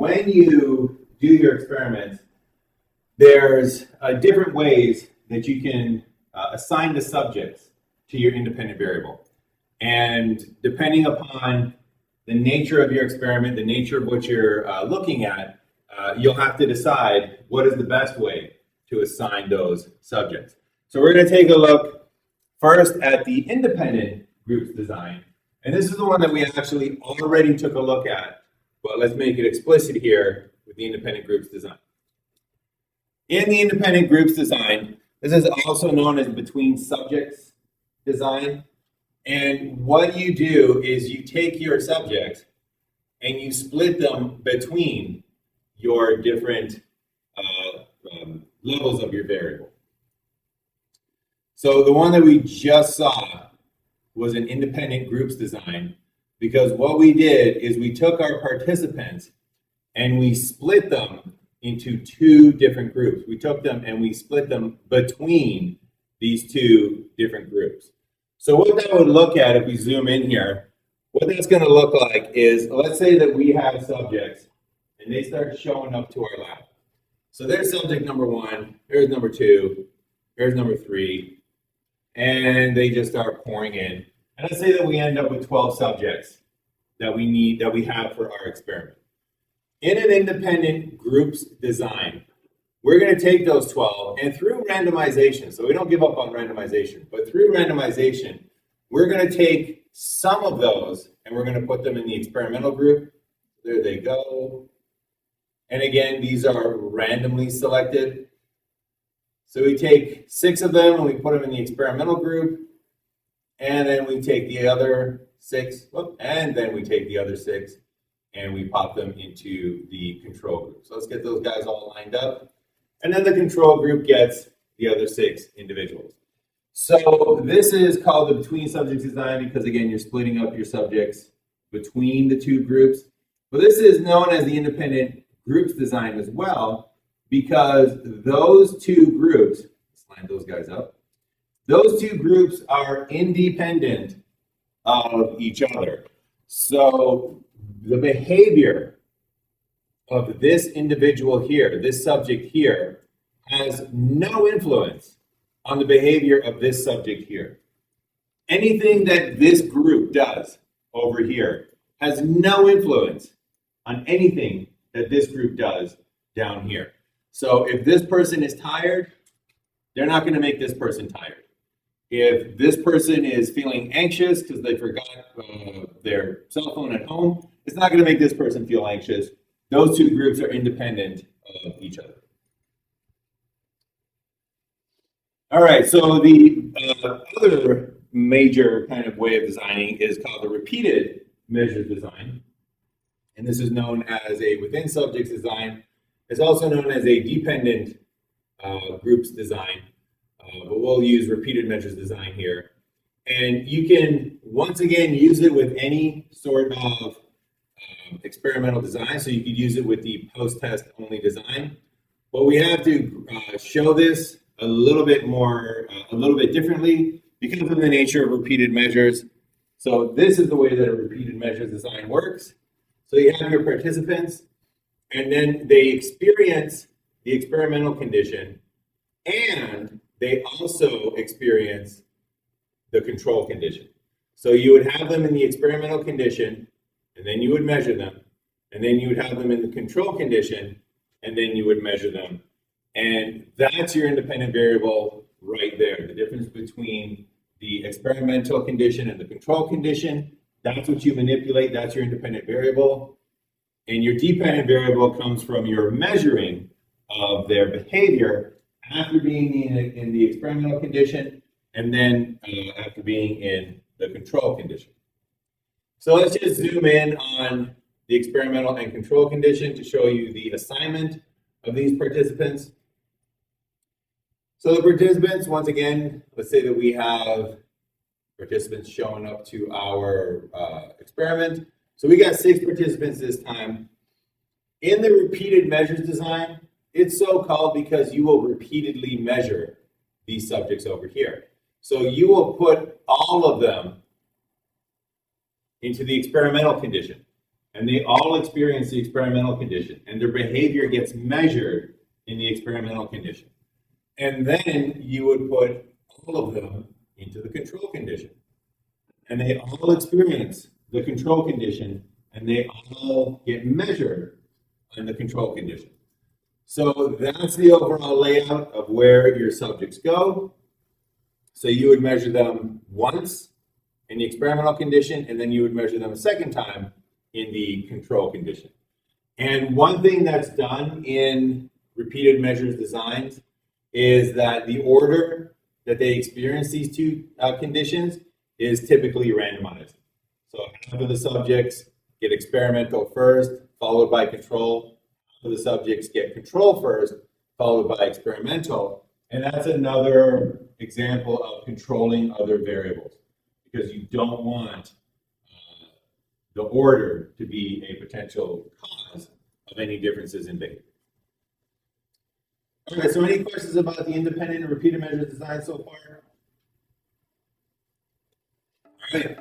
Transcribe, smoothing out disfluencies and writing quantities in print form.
when you do your experiments, there's different ways that you can assign the subjects to your independent variable. And depending upon the nature of your experiment, the nature of what you're looking at, you'll have to decide what is the best way to assign those subjects. So we're going to take a look first at the independent groups design. And this is the one that we actually already took a look at, but let's make it explicit here with the independent groups design. In the independent groups design, this is also known as between subjects design. And what you do is you take your subjects and you split them between your different levels of your variable. So the one that we just saw was an independent groups design, because what we did is we took our participants and we split them into two different groups. We took them and we split them between these two different groups. So what that would look at, if we zoom in here, what that's going to look like is, let's say that we have subjects and they start showing up to our lab. So there's subject number 1, here's number 2, here's number 3, and they just start pouring in. And let's say that we end up with 12 subjects that we have for our experiment. In an independent groups design, we're going to take those 12 and through randomization, so we don't give up on randomization, but through randomization, we're going to take some of those and we're going to put them in the experimental group. There they go. And again, these are randomly selected. So we take 6 of them and we put them in the experimental group. And then we take the other 6, and then we take the other 6 and we pop them into the control group. So let's get those guys all lined up. And then the control group gets the other 6 individuals. So this is called the between subjects design because, again, you're splitting up your subjects between the two groups. But this is known as the independent groups design as well, because those two groups, let's line those guys up, those two groups are independent of each other. So the behavior of this individual here, this subject here, has no influence on the behavior of this subject here. Anything that this group does over here has no influence on anything that this group does down here. So if this person is tired, they're not going to make this person tired. If this person is feeling anxious because they forgot their cell phone at home, it's not going to make this person feel anxious. Those two groups are independent of each other. All right, so the other major kind of way of designing is called the repeated measures design. And this is known as a within subjects design. It's also known as a dependent groups design, but we'll use repeated measures design here. And you can, once again, use it with any sort of experimental design. So you could use it with the post-test only design. But we have to show this a little bit differently because of the nature of repeated measures. So this is the way that a repeated measures design works. So you have your participants, and then they experience the experimental condition, and they also experience the control condition. So you would have them in the experimental condition, and then you would measure them, and then you would have them in the control condition, and then you would measure them. And that's your independent variable right there, the difference between the experimental condition and the control condition. That's what you manipulate. That's your independent variable. And your dependent variable comes from your measuring of their behavior after being in the experimental condition and then after being in the control condition. So let's just zoom in on the experimental and control condition to show you the assignment of these participants. So the participants, once again, let's say that we have participants showing up to our experiment. So we got 6 participants this time. In the repeated measures design, it's so called because you will repeatedly measure these subjects over here. So you will put all of them into the experimental condition. and they all experience the experimental condition, and their behavior gets measured in the experimental condition. And then you would put all of them into the control condition. And they all experience the control condition, and they all get measured in the control condition. So that's the overall layout of where your subjects go. So you would measure them once in the experimental condition, and then you would measure them a second time in the control condition. And one thing that's done in repeated measures designs is that the order that they experience these two conditions is typically randomized. So half of the subjects get experimental first, followed by control. Half of the subjects get control first, followed by experimental. And that's another example of controlling other variables, because you don't want the order to be a potential cause of any differences in behavior. All right, so any questions about the independent and repeated measures design so far? All right.